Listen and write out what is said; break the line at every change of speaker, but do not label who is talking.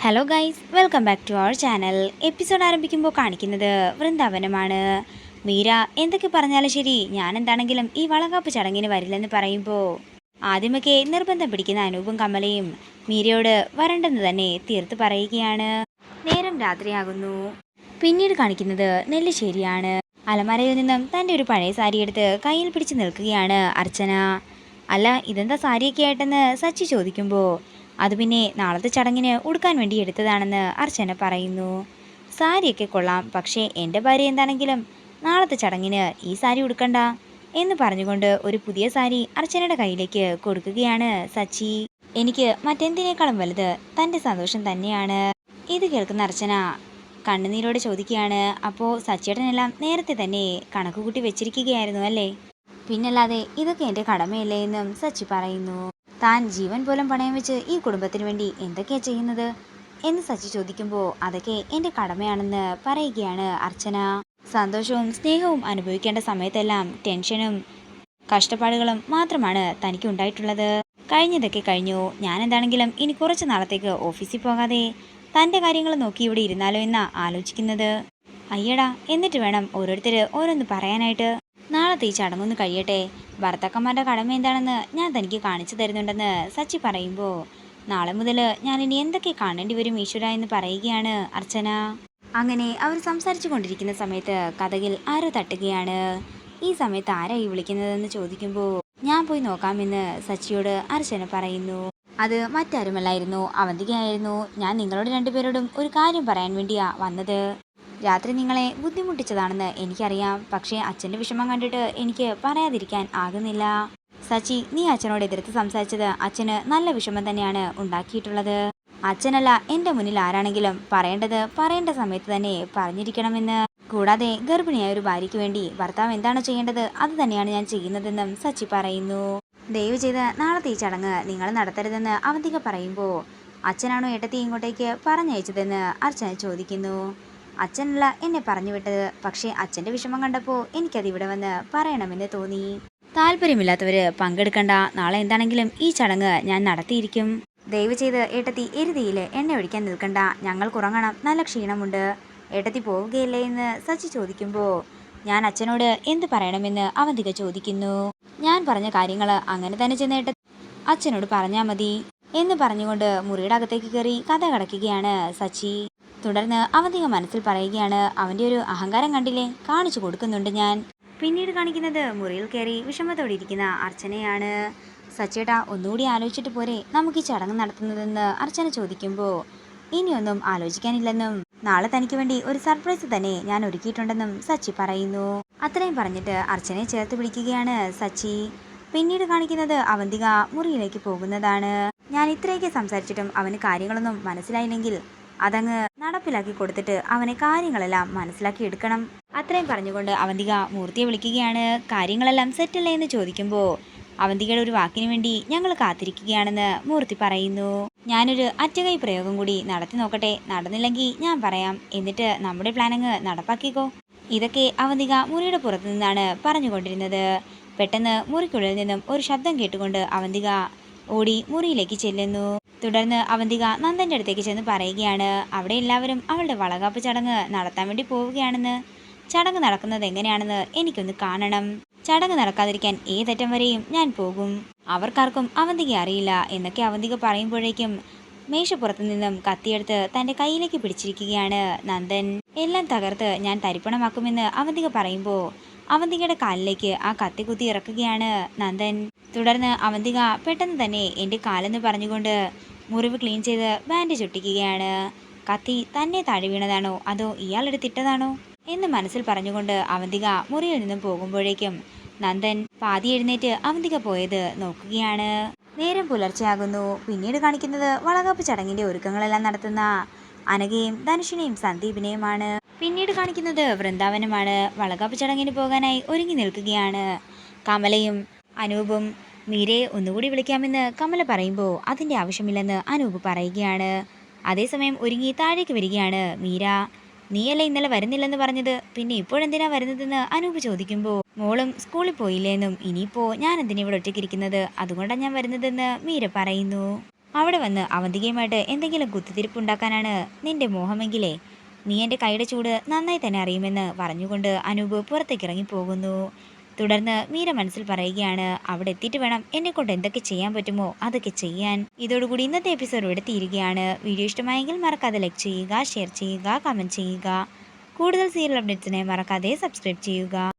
Hello guys, welcome back to our channel. Episode ആരംഭിക്കുമ്പോൾ കാണിക്കുന്നത് വൃന്ദാവനമാണ്. മീര എന്തൊക്കെ പറഞ്ഞാലും ശരി, ഞാൻ എന്താണെങ്കിലും ഈ വളകാപ്പ് ചടങ്ങിന് വരില്ലെന്ന് പറയുമ്പോൾ ആദ്യമൊക്കെ നിർബന്ധം പിടിക്കുന്ന അനൂപും കമലയും മീരയോട് വരണ്ടെന്ന് തന്നെ തീർത്ത് പറയുകയാണ്. നേരം രാത്രിയാകുന്നു. പിന്നീട് കാണിക്കുന്നത് നെല്ലിശ്ശേരിയാണ്. അലമാരയിൽ നിന്നും തൻ്റെ ഒരു പഴയ സാരി എടുത്ത് കയ്യിൽ പിടിച്ച് നിൽക്കുകയാണ് അർച്ചന. അല്ല, ഇതെന്താ സാരിയൊക്കെ ആയിട്ടെന്ന് സച്ചി ചോദിക്കുമ്പോൾ അത് പിന്നെ നാളത്തെ ചടങ്ങിന് ഉടുക്കാൻ വേണ്ടി എടുത്തതാണെന്ന് അർച്ചന പറയുന്നു. സാരിയൊക്കെ കൊള്ളാം, പക്ഷേ എൻ്റെ ഭാര്യ എന്താണെങ്കിലും നാളത്തെ ചടങ്ങിന് ഈ സാരി ഉടുക്കണ്ട എന്ന് പറഞ്ഞുകൊണ്ട് ഒരു പുതിയ സാരി അർച്ചനയുടെ കയ്യിലേക്ക് കൊടുക്കുകയാണ് സച്ചി. എനിക്ക് മറ്റെന്തിനേക്കാളും വലുത് തൻ്റെ സന്തോഷം തന്നെയാണ്. ഇത് കേൾക്കുന്ന അർച്ചന കണ്ണുനീരോടെ ചോദിക്കുകയാണ്, അപ്പോൾ സച്ചിയേട്ടനെല്ലാം നേരത്തെ തന്നെ കണക്കുകൂട്ടി വെച്ചിരിക്കുകയായിരുന്നു അല്ലേ? പിന്നല്ലാതെ ഇതൊക്കെ എൻ്റെ കടമയല്ലേ എന്നും സച്ചി പറയുന്നു. താൻ ജീവൻ പോലും പണയം വെച്ച് ഈ കുടുംബത്തിന് വേണ്ടി എന്തൊക്കെയാ ചെയ്യുന്നത് എന്ന് സച്ചി ചോദിക്കുമ്പോൾ അതൊക്കെ എൻ്റെ കടമയാണെന്ന് പറയുകയാണ് അർച്ചന. സന്തോഷവും സ്നേഹവും അനുഭവിക്കേണ്ട സമയത്തെല്ലാം ടെൻഷനും കഷ്ടപ്പാടുകളും മാത്രമാണ് തനിക്ക് ഉണ്ടായിട്ടുള്ളത്. കഴിഞ്ഞതൊക്കെ കഴിഞ്ഞു. ഞാൻ എന്താണെങ്കിലും ഇനി കുറച്ച് നാളത്തേക്ക് ഓഫീസിൽ പോകാതെ തൻ്റെ കാര്യങ്ങൾ നോക്കി ഇവിടെ ഇരുന്നാലോ എന്നാ ആലോചിക്കുന്നത്. അയ്യടാ, എന്നിട്ട് വേണം ഓരോരുത്തർ ഓരോന്ന് പറയാനായിട്ട്. നാളത്തെ ഈ ചടങ്ങൊന്ന് കഴിയട്ടെ. ഭർത്താക്കന്മാരുടെ കടമ എന്താണെന്ന് ഞാൻ തനിക്ക് കാണിച്ചു തരുന്നുണ്ടെന്ന് സച്ചി പറയുമ്പോൾ നാളെ മുതൽ ഞാൻ ഇനി എന്തൊക്കെ കാണേണ്ടി വരും ഈശ്വര എന്ന് പറയുകയാണ് അർച്ചന. അങ്ങനെ അവർ സംസാരിച്ചു കൊണ്ടിരിക്കുന്ന സമയത്ത് കതകിൽ ആരോ തട്ടുകയാണ്. ഈ സമയത്ത് ആരായി വിളിക്കുന്നതെന്ന് ചോദിക്കുമ്പോൾ ഞാൻ പോയി നോക്കാമെന്ന് സച്ചിയോട് അർച്ചന പറയുന്നു. അത് മറ്റാരുമല്ലായിരുന്നു, അവന്തികയായിരുന്നു. ഞാൻ നിങ്ങളോട് രണ്ടുപേരോടും ഒരു കാര്യം പറയാൻ വേണ്ടിയാ വന്നത്. രാത്രി നിങ്ങളെ ബുദ്ധിമുട്ടിച്ചതാണെന്ന് എനിക്കറിയാം, പക്ഷേ അച്ഛൻ്റെ വിഷമം കണ്ടിട്ട് എനിക്ക് പറയാതിരിക്കാൻ ആകുന്നില്ല. സച്ചി, നീ അച്ഛനോട് എതിർത്ത് സംസാരിച്ചത് അച്ഛന് നല്ല വിഷമം തന്നെയാണ് ഉണ്ടാക്കിയിട്ടുള്ളത്. അച്ഛനല്ല, എൻ്റെ മുന്നിൽ ആരാണെങ്കിലും പറയേണ്ടത് പറയേണ്ട സമയത്ത് തന്നെ പറഞ്ഞിരിക്കണമെന്ന്. കൂടാതെ ഗർഭിണിയായ ഒരു ഭാര്യയ്ക്ക് വേണ്ടി ഭർത്താവ് എന്താണ് ചെയ്യേണ്ടത് അത് തന്നെയാണ് ഞാൻ ചെയ്യുന്നതെന്നും സച്ചി പറയുന്നു. ദയവ് ചെയ്ത് നാളത്തെ ഈ ചടങ്ങ് നിങ്ങൾ നടത്തരുതെന്ന് അവന്തിക പറയുമ്പോൾ അച്ഛനാണോ ഏട്ടത്തി ഇങ്ങോട്ടേക്ക് പറഞ്ഞയച്ചതെന്ന് അർച്ചന ചോദിക്കുന്നു. അച്ഛനല്ല എന്നെ പറഞ്ഞു വിട്ടത്, പക്ഷേ അച്ഛൻ്റെ വിഷമം കണ്ടപ്പോൾ എനിക്കത് ഇവിടെ വന്ന് പറയണമെന്ന് തോന്നി. താല്പര്യമില്ലാത്തവര് പങ്കെടുക്കണ്ട. നാളെ എന്താണെങ്കിലും ഈ ചടങ്ങ് ഞാൻ നടത്തിയിരിക്കും. ദയവ് ചെയ്ത് ഏട്ടത്തി എരുതിയിൽ എണ്ണ ഒഴിക്കാൻ നിൽക്കണ്ട. ഞങ്ങൾക്ക് ഉറങ്ങണം, നല്ല ക്ഷീണമുണ്ട്. ഏട്ടത്തി പോവുകയല്ലേ എന്ന് സച്ചി ചോദിക്കുമ്പോൾ ഞാൻ അച്ഛനോട് എന്ത് പറയണമെന്ന് അവന്തിക ചോദിക്കുന്നു. ഞാൻ പറഞ്ഞ കാര്യങ്ങൾ അങ്ങനെ തന്നെ ചെന്നേട്ട അച്ഛനോട് പറഞ്ഞാൽ മതി എന്ന് പറഞ്ഞുകൊണ്ട് മുറിയുടെ അകത്തേക്ക് കയറി കഥ കടക്കുകയാണ് സച്ചി. തുടർന്ന് അവന്തിക മനസ്സിൽ പറയുകയാണ്, അവൻ്റെ ഒരു അഹങ്കാരം കണ്ടില്ലേ, കാണിച്ചു കൊടുക്കുന്നുണ്ട് ഞാൻ. പിന്നീട് കാണിക്കുന്നത് മുറിയിൽ കയറി വിഷമത്തോടെ ഇരിക്കുന്ന അർച്ചനയാണ്. സച്ചേട്ടാ, ഒന്നുകൂടി ആലോചിച്ചിട്ട് പോരെ നമുക്ക് ഈ ചടങ്ങ് നടത്തുന്നതെന്ന് അർച്ചന ചോദിക്കുമ്പോൾ ഇനിയൊന്നും ആലോചിക്കാനില്ലെന്നും നാളെ തനിക്ക് വേണ്ടി ഒരു സർപ്രൈസ് തന്നെ ഞാൻ ഒരുക്കിയിട്ടുണ്ടെന്നും സച്ചി പറയുന്നു. അത്രയും പറഞ്ഞിട്ട് അർച്ചനയെ ചേർത്ത് പിടിക്കുകയാണ് സച്ചി. പിന്നീട് കാണിക്കുന്നത് അവന്തിക മുറിയിലേക്ക് പോകുന്നതാണ്. ഞാൻ ഇത്രയൊക്കെ സംസാരിച്ചിട്ടും അവന് കാര്യങ്ങളൊന്നും മനസ്സിലായില്ലെങ്കിൽ അതങ്ങ് നടപ്പിലാക്കി കൊടുത്തിട്ട് അവനെ കാര്യങ്ങളെല്ലാം മനസ്സിലാക്കി എടുക്കണം. അത്രയും പറഞ്ഞുകൊണ്ട് അവന്തിക മൂർത്തിയെ വിളിക്കുകയാണ്. കാര്യങ്ങളെല്ലാം സെറ്റല്ലേ എന്ന് ചോദിക്കുമ്പോൾ അവന്തികയുടെ ഒരു വാക്കിന് വേണ്ടി ഞങ്ങൾ കാത്തിരിക്കുകയാണെന്ന് മൂർത്തി പറയുന്നു. ഞാനൊരു അറ്റകൈ പ്രയോഗം കൂടി നടത്തി നോക്കട്ടെ, നടന്നില്ലെങ്കിൽ ഞാൻ പറയാം, എന്നിട്ട് നമ്മുടെ പ്ലാനങ്ങ് നടപ്പാക്കിക്കോ. ഇതൊക്കെ അവന്തിക മുറിയുടെ പുറത്തു നിന്നാണ് പറഞ്ഞുകൊണ്ടിരുന്നത്. പെട്ടെന്ന് മുറിക്കുള്ളിൽ നിന്നും ഒരു ശബ്ദം കേട്ടുകൊണ്ട് അവന്തിക ഓടി മുറിയിലേക്ക് ചെല്ലുന്നു. തുടർന്ന് അവന്തിക നന്ദൻ്റെ അടുത്തേക്ക് ചെന്ന് പറയുകയാണ്, അവിടെ എല്ലാവരും അവളുടെ വളകാപ്പ് ചടങ്ങ് നടത്താൻ വേണ്ടി പോവുകയാണെന്ന്. ചടങ്ങ് നടക്കുന്നത് എങ്ങനെയാണെന്ന് എനിക്കൊന്ന് കാണണം. ചടങ്ങ് നടക്കാതിരിക്കാൻ ഏതറ്റം വരെയും ഞാൻ പോകും. അവർക്കാർക്കും അവന്തിക അറിയില്ല എന്നൊക്കെ അവന്തിക പറയുമ്പോഴേക്കും മേശപ്പുറത്തു നിന്നും കത്തിയെടുത്ത് തൻ്റെ കയ്യിലേക്ക് പിടിച്ചിരിക്കുകയാണ് നന്ദൻ. എല്ലാം തകർത്ത് ഞാൻ തരിപ്പണമാക്കുമെന്ന് അവന്തിക പറയുമ്പോൾ അവന്തികയുടെ കാലിലേക്ക് ആ കത്തി കുത്തി ഇറക്കുകയാണ് നന്ദൻ. തുടർന്ന് അവന്തിക പെട്ടെന്ന് തന്നെ എൻ്റെ കാലെന്ന് പറഞ്ഞുകൊണ്ട് മുറിവ് ക്ലീൻ ചെയ്ത് ബാൻഡേജ് ഒട്ടിക്കുകയാണ്. കത്തി തന്നെ താഴെ വീണതാണോ അതോ ഇയാളെടുത്തിട്ടതാണോ എന്ന് മനസ്സിൽ പറഞ്ഞുകൊണ്ട് അവന്തിക മുറിയിൽ നിന്നും പോകുമ്പോഴേക്കും നന്ദൻ പാതി എഴുന്നേറ്റ് അവന്തിക പോയത് നോക്കുകയാണ്. നേരം പുലർച്ചെയാകുന്നു. പിന്നീട് കാണിക്കുന്നത് വളകാപ്പ് ചടങ്ങിൻ്റെ ഒരുക്കങ്ങളെല്ലാം നടത്തുന്ന അനഘയും ധനുഷിനെയും സന്ദീപിനെയുമാണ്. പിന്നീട് കാണിക്കുന്നത് വൃന്ദാവനമാണ്. വളകാപ്പ് ചടങ്ങിന് പോകാനായി ഒരുങ്ങി നിൽക്കുകയാണ് കമലയും അനൂപും. മീരയെ ഒന്നുകൂടി വിളിക്കാമെന്ന് കമല പറയുമ്പോൾ അതിൻ്റെ ആവശ്യമില്ലെന്ന് അനൂപ് പറയുകയാണ്. അതേസമയം ഒരുങ്ങി താഴേക്ക് വരികയാണ് മീര. നീയല്ലേ ഇന്നലെ വരുന്നില്ലെന്ന് പറഞ്ഞത്, പിന്നെ ഇപ്പോഴെന്തിനാ വരുന്നതെന്ന് അനൂപ് ചോദിക്കുമ്പോൾ മോളും സ്കൂളിൽ പോയില്ലേന്നും ഇനിയിപ്പോൾ ഞാൻ എന്തിനാ ഇവിടെ ഒറ്റയ്ക്കിരിക്കുന്നത്, അതുകൊണ്ടാണ് ഞാൻ വരുന്നതെന്ന് മീര പറയുന്നു. അവിടെ വന്ന് അവന്തികയുമായിട്ട് എന്തെങ്കിലും കുത്തിത്തിരിപ്പുണ്ടാക്കാനാണ് നിന്റെ മോഹമെങ്കിലേ നീ എൻ്റെ കൈയുടെ ചൂട് നന്നായി തന്നെ അറിയുമെന്ന് പറഞ്ഞുകൊണ്ട് അനൂപ് പുറത്തേക്ക് ഇറങ്ങിപ്പോകുന്നു. തുടർന്ന് മീര മനസ്സിൽ പറയുകയാണ്, അവിടെ എത്തിയിട്ട് വേണം എന്നെക്കൊണ്ട് എന്തൊക്കെ ചെയ്യാൻ പറ്റുമോ അതൊക്കെ ചെയ്യാൻ. ഇതോടുകൂടി ഇന്നത്തെ എപ്പിസോഡ് ഇവിടെ തീരുകയാണ്. വീഡിയോ ഇഷ്ടമായെങ്കിൽ മറക്കാതെ ലൈക്ക് ചെയ്യുക, ഷെയർ ചെയ്യുക, കമൻറ്റ് ചെയ്യുക. കൂടുതൽ സീരിയൽ അപ്ഡേറ്റ്സിനെ മറക്കാതെ സബ്സ്ക്രൈബ് ചെയ്യുക.